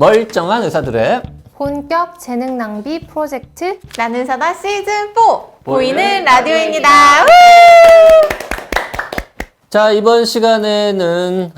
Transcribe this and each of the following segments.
멀쩡한 의사들의 본격 재능 낭비 프로젝트 나는 사다 시즌 4 보이는 라디오입니다. 자, 이번 시간에는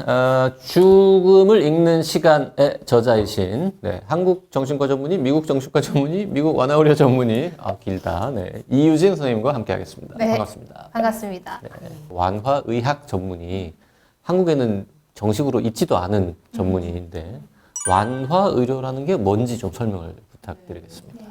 죽음을 읽는 시간의 저자이신 한국 정신과 전문의, 미국 정신과 전문의, 미국 완화의료 전문의 길다. 이유진 선생님과 함께 하겠습니다. 네. 반갑습니다. 반갑습니다. 완화의학 전문의, 한국에는 정식으로 있지도 않은 전문의인데 완화의료라는 게 뭔지 좀 설명을 부탁드리겠습니다.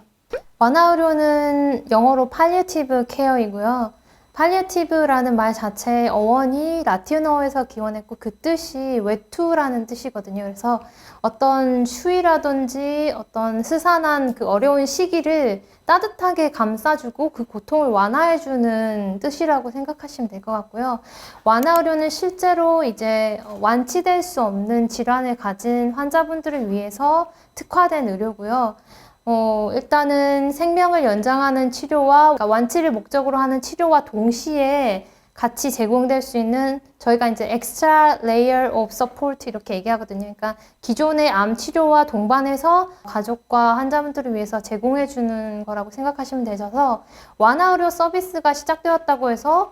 완화의료는 영어로 팔리에티브 케어이고요. 팔리에티브라는 말 자체의 어원이 라틴어에서 기원했고 그 뜻이 외투라는 뜻이거든요. 그래서 어떤 추위라든지 어떤 스산한 그 어려운 시기를 따뜻하게 감싸주고 그 고통을 완화해주는 뜻이라고 생각하시면 될 것 같고요. 완화의료는 실제로 이제 완치될 수 없는 질환을 가진 환자분들을 위해서 특화된 의료고요. 일단은 생명을 연장하는 치료와 그러니까 완치를 목적으로 하는 치료와 동시에 같이 제공될 수 있는 저희가 이제 extra layer of support 이렇게 얘기하거든요. 그러니까 기존의 암 치료와 동반해서 가족과 환자분들을 위해서 제공해 주는 거라고 생각하시면 되셔서 완화의료 서비스가 시작되었다고 해서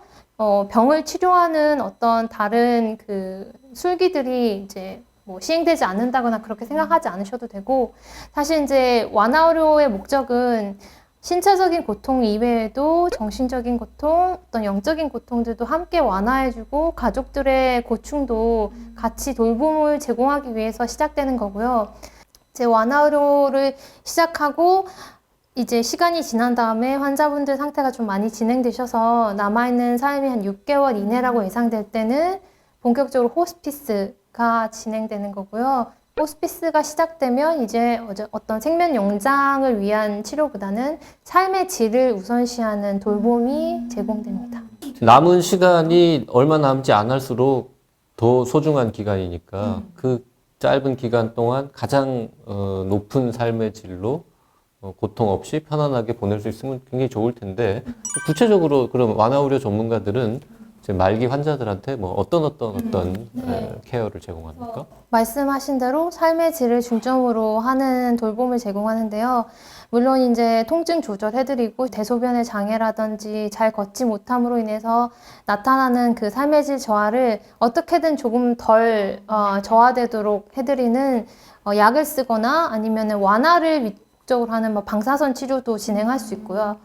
병을 치료하는 어떤 다른 그 술기들이 이제 시행되지 않는다거나 그렇게 생각하지 않으셔도 되고, 사실 이제 완화의료의 목적은 신체적인 고통 이외에도 정신적인 고통, 어떤 영적인 고통들도 함께 완화해주고 가족들의 고충도 같이 돌봄을 제공하기 위해서 시작되는 거고요. 이제 완화의료를 시작하고 이제 시간이 지난 다음에 환자분들 상태가 좀 많이 진행되셔서 남아있는 삶이 한 6개월 이내라고 예상될 때는 본격적으로 호스피스가 진행되는 거고요. 호스피스가 시작되면 이제 어떤 생명 연장을 위한 치료보다는 삶의 질을 우선시하는 돌봄이 제공됩니다. 남은 시간이 얼마 남지 않을수록 더 소중한 기간이니까 그 짧은 기간 동안 가장 높은 삶의 질로 고통 없이 편안하게 보낼 수 있으면 굉장히 좋을 텐데, 구체적으로 그럼 완화의료 전문가들은 이제 말기 환자들한테 어떤 케어를 제공합니까? 말씀하신 대로 삶의 질을 중점으로 하는 돌봄을 제공하는데요. 물론 이제 통증 조절해드리고 대소변의 장애라든지 잘 걷지 못함으로 인해서 나타나는 그 삶의 질 저하를 어떻게든 조금 덜 저하되도록 해드리는 약을 쓰거나 아니면 완화를 목적으로 하는 방사선 치료도 진행할 수 있고요.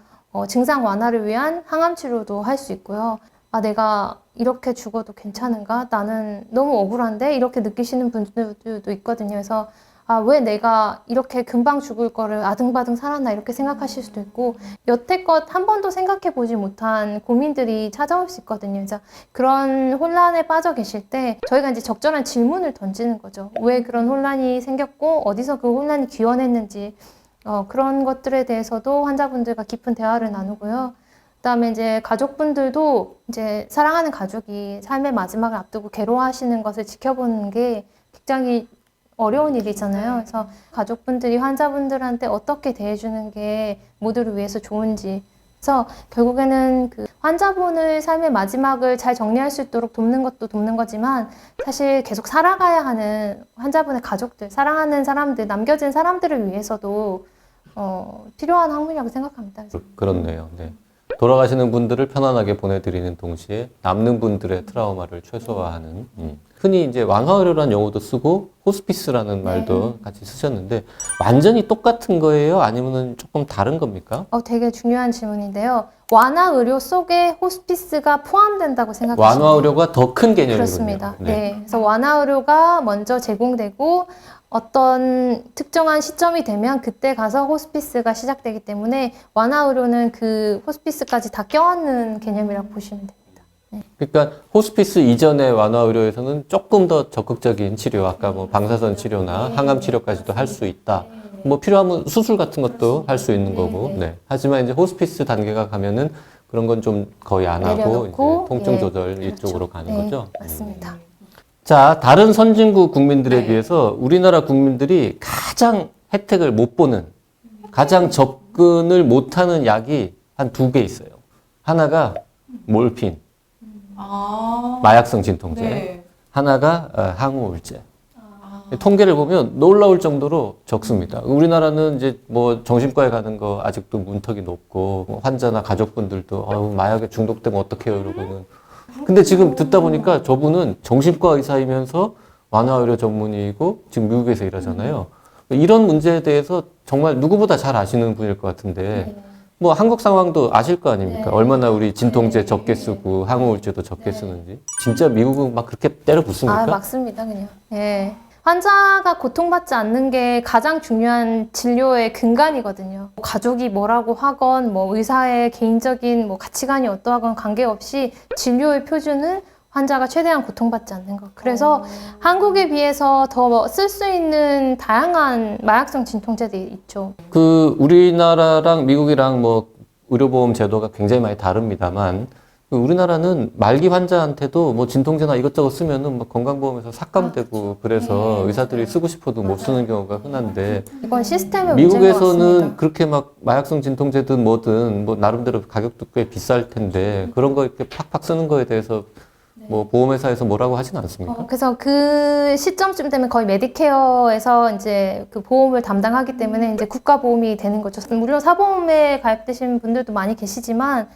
증상 완화를 위한 항암 치료도 할 수 있고요. 내가 이렇게 죽어도 괜찮은가? 나는 너무 억울한데? 이렇게 느끼시는 분들도 있거든요. 그래서 왜 내가 이렇게 금방 죽을 거를 아등바등 살았나? 이렇게 생각하실 수도 있고, 여태껏 한 번도 생각해 보지 못한 고민들이 찾아올 수 있거든요. 그래서 그런 혼란에 빠져 계실 때 저희가 이제 적절한 질문을 던지는 거죠. 왜 그런 혼란이 생겼고, 어디서 그 혼란이 기원했는지, 그런 것들에 대해서도 환자분들과 깊은 대화를 나누고요. 그다음에 이제 가족분들도 이제 사랑하는 가족이 삶의 마지막을 앞두고 괴로워하시는 것을 지켜보는 게 굉장히 어려운 일이잖아요. 그래서 가족분들이 환자분들한테 어떻게 대해주는 게 모두를 위해서 좋은지. 그래서 결국에는 그 환자분의 삶의 마지막을 잘 정리할 수 있도록 돕는 것도 돕는 거지만, 사실 계속 살아가야 하는 환자분의 가족들, 사랑하는 사람들, 남겨진 사람들을 위해서도 필요한 학문이라고 생각합니다. 그렇네요. 네. 돌아가시는 분들을 편안하게 보내드리는 동시에 남는 분들의 트라우마를 최소화하는. 흔히 이제 완화의료라는 용어도 쓰고 호스피스라는 말도 같이 쓰셨는데, 완전히 똑같은 거예요? 아니면 조금 다른 겁니까? 되게 중요한 질문인데요. 완화의료 속에 호스피스가 포함된다고 생각하시면 돼요. 완화의료가 더 큰 개념이군요. 그렇습니다. 네. 그래서 완화의료가 먼저 제공되고 어떤 특정한 시점이 되면 그때 가서 호스피스가 시작되기 때문에 완화의료는 그 호스피스까지 다 껴안는 개념이라고 보시면 됩니다. 네. 그러니까 호스피스 이전의 완화의료에서는 조금 더 적극적인 치료, 아까 방사선 치료나 항암 치료까지도 할 수 있다. 필요하면 수술 같은 것도 할 수 있는 거고. 네. 하지만 이제 호스피스 단계가 가면은 그런 건 좀 거의 안 하고 이제 통증 조절 이쪽으로 가는 거죠. 맞습니다. 자, 다른 선진국 국민들에 비해서 우리나라 국민들이 가장 혜택을 못 보는, 가장 접근을 못하는 약이 한 2개 있어요. 하나가 몰핀, 마약성 진통제. 하나가 항우울제. 통계를 보면 놀라울 정도로 적습니다. 우리나라는 이제 뭐 정신과에 가는 거 아직도 문턱이 높고 뭐 환자나 가족분들도 아유, 마약에 중독되면 어떡해요 이러고는. 근데 지금 듣다 보니까 저분은 정신과 의사이면서 완화의료 전문의이고 지금 미국에서 일하잖아요. 이런 문제에 대해서 정말 누구보다 잘 아시는 분일 것 같은데 뭐 한국 상황도 아실 거 아닙니까? 얼마나 우리 진통제 적게 쓰고 항우울제도 적게 쓰는지. 진짜 미국은 막 그렇게 때려 붓습니까? 아, 맞습니다, 그냥. 예. 환자가 고통받지 않는 게 가장 중요한 진료의 근간이거든요. 가족이 뭐라고 하건, 뭐 의사의 개인적인 뭐 가치관이 어떠하건 관계없이 진료의 표준은 환자가 최대한 고통받지 않는 것. 그래서 한국에 비해서 더 쓸 수 있는 다양한 마약성 진통제들이 있죠. 그 우리나라랑 미국이랑 뭐 의료보험 제도가 굉장히 많이 다릅니다만 우리나라는 말기 환자한테도 뭐 진통제나 이것저것 쓰면은 뭐 건강보험에서 삭감되고 그래서 의사들이 쓰고 싶어도 못 쓰는 경우가 흔한데 이건 시스템의 문제인 것 미국에서는 같습니다. 그렇게 막 마약성 진통제든 뭐든 뭐 나름대로 가격도 꽤 비쌀 텐데 그런 거 이렇게 팍팍 쓰는 거에 대해서 뭐 보험회사에서 뭐라고 하진 않습니까? 그래서 그 시점쯤 되면 거의 메디케어에서 이제 그 보험을 담당하기 때문에 이제 국가보험이 되는 거죠. 물론 사보험에 가입되신 분들도 많이 계시지만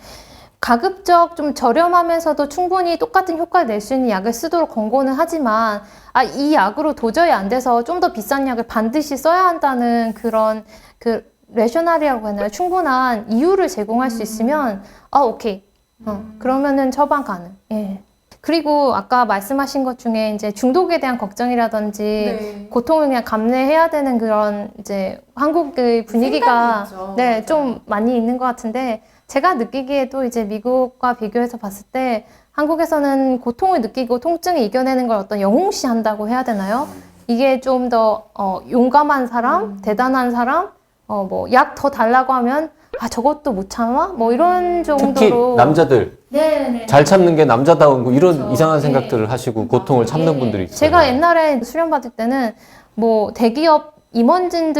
가급적 좀 저렴하면서도 충분히 똑같은 효과를 낼 수 있는 약을 쓰도록 권고는 하지만 이 약으로 도저히 안 돼서 좀 더 비싼 약을 반드시 써야 한다는 그런 그 레셔널이라고 하나요? 충분한 이유를 제공할 수 있으면 오케이. 그러면은 처방 가능. 예. 그리고 아까 말씀하신 것 중에 이제 중독에 대한 걱정이라든지 고통을 그냥 감내해야 되는 그런 이제 한국의 분위기가 좀 많이 있는 것 같은데 제가 느끼기에도 이제 미국과 비교해서 봤을 때 한국에서는 고통을 느끼고 통증을 이겨내는 걸 어떤 영웅시한다고 해야 되나요? 이게 좀 더 용감한 사람, 대단한 사람, 뭐 약 더 달라고 하면 저것도 못 참아? 뭐 이런 정도로 특히 남자들 잘 참는 게 남자다운 거 이런 이상한 생각들을 하시고 고통을 참는 분들이 있어요. 제가 옛날에 수련 받을 때는 뭐 대기업 임원진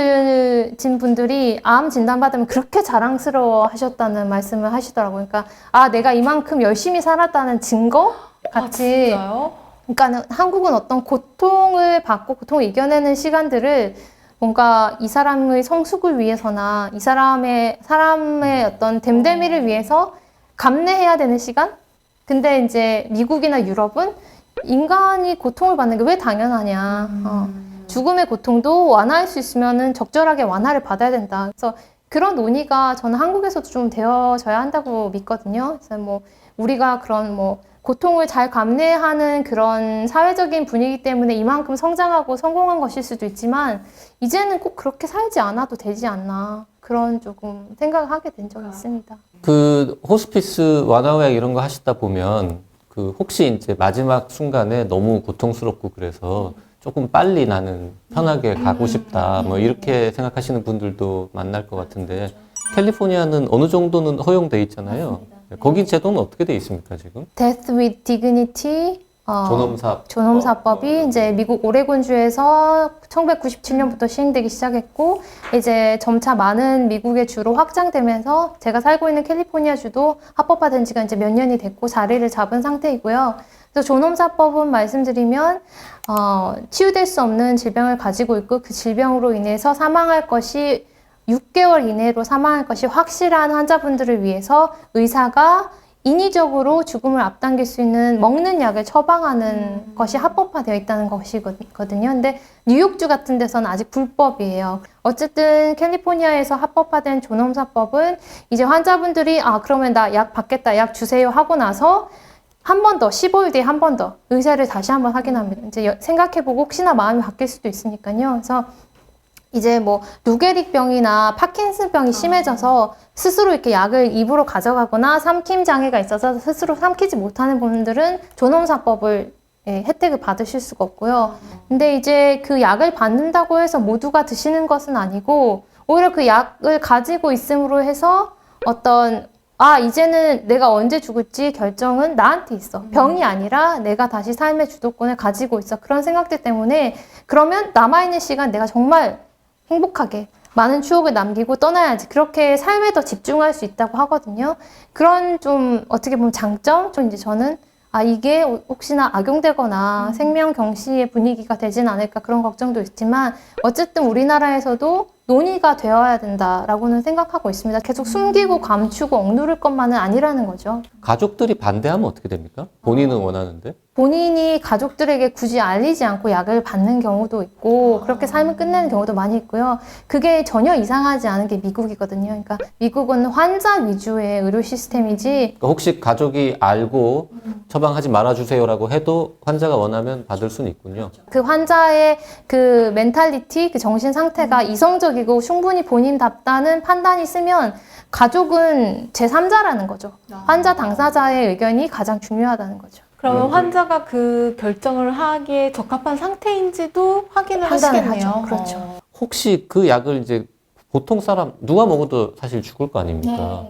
분들이 암 진단 받으면 그렇게 자랑스러워 하셨다는 말씀을 하시더라고요. 그러니까 내가 이만큼 열심히 살았다는 증거 같이. 진짜요? 그러니까 한국은 어떤 고통을 받고 고통을 이겨내는 시간들을 뭔가 이 사람의 성숙을 위해서나 이 사람의 어떤 됨됨이를 위해서 감내해야 되는 시간? 근데 이제 미국이나 유럽은 인간이 고통을 받는 게 왜 당연하냐. 죽음의 고통도 완화할 수 있으면은 적절하게 완화를 받아야 된다. 그래서 그런 논의가 저는 한국에서도 좀 되어져야 한다고 믿거든요. 그래서 뭐 우리가 그런 뭐 고통을 잘 감내하는 그런 사회적인 분위기 때문에 이만큼 성장하고 성공한 것일 수도 있지만 이제는 꼭 그렇게 살지 않아도 되지 않나 그런 조금 생각을 하게 된 적이 있습니다. 그 호스피스 완화약 이런 거 하시다 보면 그 혹시 이제 마지막 순간에 너무 고통스럽고 그래서 조금 빨리 나는 편하게 가고 싶다 뭐 이렇게 생각하시는 분들도 만날 것 같은데 캘리포니아는 어느 정도는 허용돼 있잖아요. 거기 제도는 어떻게 돼 있습니까 지금? Death with Dignity 존엄사 존엄사법이 이제 미국 오레곤주에서 1997년부터 시행되기 시작했고 이제 점차 많은 미국의 주로 확장되면서 제가 살고 있는 캘리포니아 주도 합법화된 지가 이제 몇 년이 됐고 자리를 잡은 상태이고요. 그래서 존엄사법은 말씀드리면 치유될 수 없는 질병을 가지고 있고 그 질병으로 인해서 사망할 것이 6개월 이내로 사망할 것이 확실한 환자분들을 위해서 의사가 인위적으로 죽음을 앞당길 수 있는 먹는 약을 처방하는 것이 합법화되어 있다는 것이거든요. 근데 뉴욕주 같은 데서는 아직 불법이에요. 어쨌든 캘리포니아에서 합법화된 존엄사법은 이제 환자분들이 그러면 나 약 받겠다, 약 주세요 하고 나서 한 번 더, 15일 뒤에 한 번 더 의사를 다시 한번 확인합니다. 이제 생각해보고 혹시나 마음이 바뀔 수도 있으니까요. 그래서 이제 뭐 루게릭병이나 파킨슨병이 심해져서 스스로 이렇게 약을 입으로 가져가거나 삼킴 장애가 있어서 스스로 삼키지 못하는 분들은 존엄사법을 혜택을 받으실 수가 없고요. 근데 이제 그 약을 받는다고 해서 모두가 드시는 것은 아니고 오히려 그 약을 가지고 있음으로 해서 어떤 이제는 내가 언제 죽을지 결정은 나한테 있어. 병이 아니라 내가 다시 삶의 주도권을 가지고 있어. 그런 생각들 때문에 그러면 남아있는 시간 내가 정말 행복하게 많은 추억을 남기고 떠나야지. 그렇게 삶에 더 집중할 수 있다고 하거든요. 그런 좀 어떻게 보면 장점? 좀 이제 저는 이게 혹시나 악용되거나 생명 경시의 분위기가 되진 않을까 그런 걱정도 있지만 어쨌든 우리나라에서도 논의가 되어야 된다라고는 생각하고 있습니다. 계속 숨기고 감추고 억누를 것만은 아니라는 거죠. 가족들이 반대하면 어떻게 됩니까? 본인은 원하는데? 본인이 가족들에게 굳이 알리지 않고 약을 받는 경우도 있고 그렇게 삶을 끝내는 경우도 많이 있고요. 그게 전혀 이상하지 않은 게 미국이거든요. 그러니까 미국은 환자 위주의 의료 시스템이지 그러니까 혹시 가족이 알고 처방하지 말아주세요라고 해도 환자가 원하면 받을 수는 있군요. 그 환자의 그 멘탈리티, 그 정신 상태가 이성적이고 충분히 본인답다는 판단이 있으면 가족은 제3자라는 거죠. 환자 당사자의 의견이 가장 중요하다는 거죠. 그러면 환자가 그 결정을 하기에 적합한 상태인지도 확인을 판단을 하시겠네요. 하죠. 그렇죠. 혹시 그 약을 이제 보통 사람 누가 먹어도 사실 죽을 거 아닙니까?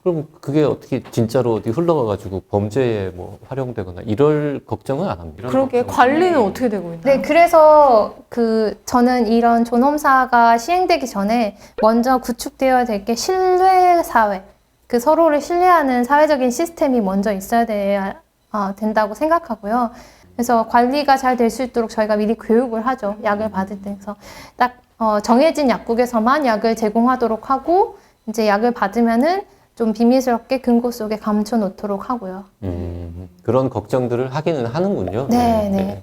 그럼 그게 어떻게 진짜로 어디 흘러가가지고 범죄에 뭐 활용되거나 이럴 걱정은 안 합니다. 그러게 관리는 어떻게 되고 있나요? 네, 그래서 저는 이런 존엄사가 시행되기 전에 먼저 구축되어야 될 게 신뢰 사회, 그 서로를 신뢰하는 사회적인 시스템이 먼저 있어야 된다고 생각하고요. 그래서 관리가 잘 될 수 있도록 저희가 미리 교육을 하죠. 약을 받을 때. 그래서 딱 정해진 약국에서만 약을 제공하도록 하고 이제 약을 받으면은 좀 비밀스럽게 금고 속에 감춰 놓도록 하고요. 그런 걱정들을 하기는 하는군요. 네.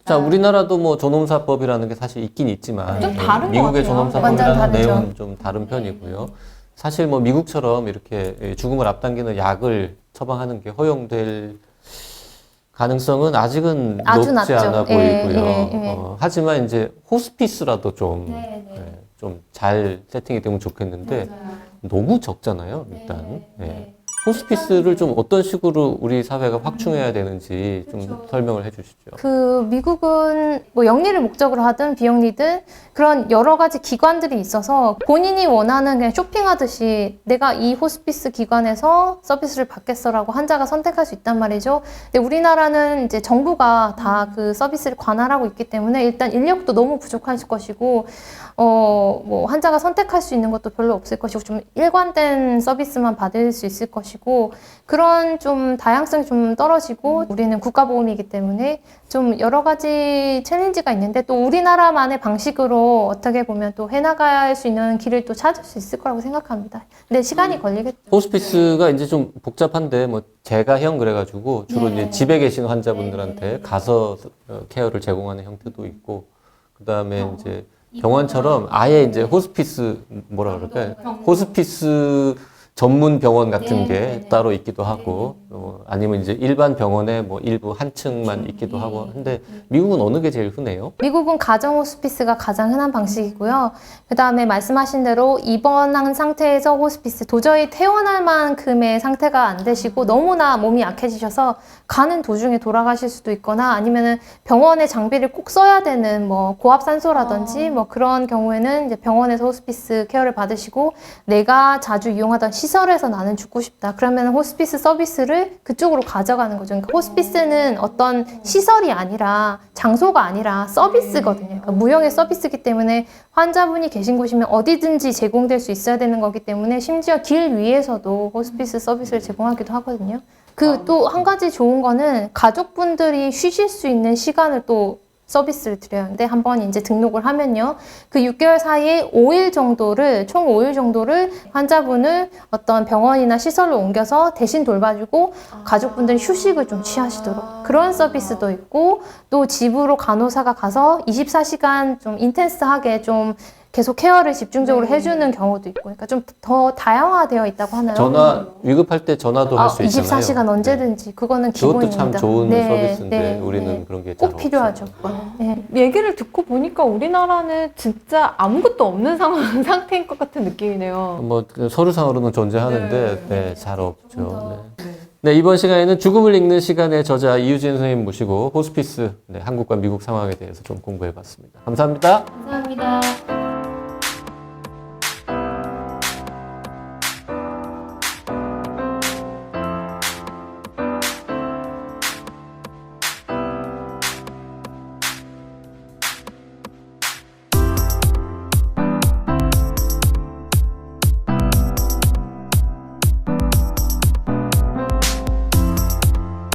자, 우리나라도 뭐 존엄사법이라는 게 사실 있긴 있지만 좀 다른 것 미국의 같아요. 존엄사법이라는 완전 다르죠. 내용은 좀 다른 편이고요. 사실 뭐 미국처럼 이렇게 죽음을 앞당기는 약을 처방하는 게 허용될 가능성은 아직은 아주 높지 낮죠. 않아 예, 보이고요. 예. 하지만 이제 호스피스라도 좀 잘 세팅이 되면 좋겠는데 너무 적잖아요, 일단. 네. 호스피스를 좀 어떤 식으로 우리 사회가 확충해야 되는지 좀 설명을 해주시죠. 그 미국은 뭐 영리를 목적으로 하든 비영리든 그런 여러 가지 기관들이 있어서 본인이 원하는 그냥 쇼핑하듯이 내가 이 호스피스 기관에서 서비스를 받겠어라고 환자가 선택할 수 있단 말이죠. 근데 우리나라는 이제 정부가 다 그 서비스를 관할하고 있기 때문에 일단 인력도 너무 부족할 것이고 뭐 환자가 선택할 수 있는 것도 별로 없을 것이고 좀 일관된 서비스만 받을 수 있을 것이고 그런 좀 다양성이 좀 떨어지고 우리는 국가보험이기 때문에 좀 여러 가지 챌린지가 있는데 또 우리나라만의 방식으로 어떻게 보면 또 해나갈 수 있는 길을 또 찾을 수 있을 거라고 생각합니다. 근데 시간이 걸리겠죠. 호스피스가 이제 좀 복잡한데 뭐 제가형 그래가지고 주로 이제 집에 계신 환자분들한테 가서 케어를 제공하는 형태도 있고 그 다음에 이제 병원처럼 아예 이제 호스피스 뭐라 그럴까요? 호스피스 전문 병원 같은 게 따로 있기도 하고 아니면 이제 일반 병원에 뭐 일부 한 층만 있기도 하고 한데 미국은 어느 게 제일 흔해요? 미국은 가정 호스피스가 가장 흔한 방식이고요. 그 다음에 말씀하신 대로 입원한 상태에서 호스피스 도저히 퇴원할 만큼의 상태가 안 되시고 너무나 몸이 약해지셔서 가는 도중에 돌아가실 수도 있거나 아니면은 병원의 장비를 꼭 써야 되는 뭐 고압산소라든지 뭐 그런 경우에는 이제 병원에서 호스피스 케어를 받으시고 내가 자주 이용하던 시설에서 나는 죽고 싶다. 그러면 호스피스 서비스를 그쪽으로 가져가는 거죠. 그러니까 호스피스는 어떤 시설이 아니라 장소가 아니라 서비스거든요. 그러니까 무형의 서비스이기 때문에 환자분이 계신 곳이면 어디든지 제공될 수 있어야 되는 거기 때문에 심지어 길 위에서도 호스피스 서비스를 제공하기도 하거든요. 그 또 한 가지 좋은 거는 가족분들이 쉬실 수 있는 시간을 또 서비스를 드려야 하는데 한번 이제 등록을 하면요. 그 6개월 사이에 5일 정도를 총 5일 정도를 환자분을 어떤 병원이나 시설로 옮겨서 대신 돌봐주고 가족분들이 휴식을 좀 취하시도록 그런 서비스도 있고 또 집으로 간호사가 가서 24시간 좀 인텐스하게 좀 계속 케어를 집중적으로 해주는 경우도 있고 그러니까 좀 더 다양화되어 있다고 하나요? 전화 위급할 때 전화도 할 수 있잖아요. 24시간 언제든지 그거는 그것도 기본입니다. 참 좋은 서비스인데 네, 우리는 네. 그런 게 잘 꼭 필요하죠. 없어요. 네. 얘기를 듣고 보니까 우리나라는 진짜 아무것도 없는 상태인 것 같은 느낌이네요. 뭐 서류상으로는 존재하는데 잘 없죠. 네, 이번 시간에는 죽음을 읽는 시간의 저자 이유진 선생님 모시고 호스피스 한국과 미국 상황에 대해서 좀 공부해봤습니다. 감사합니다. 감사합니다.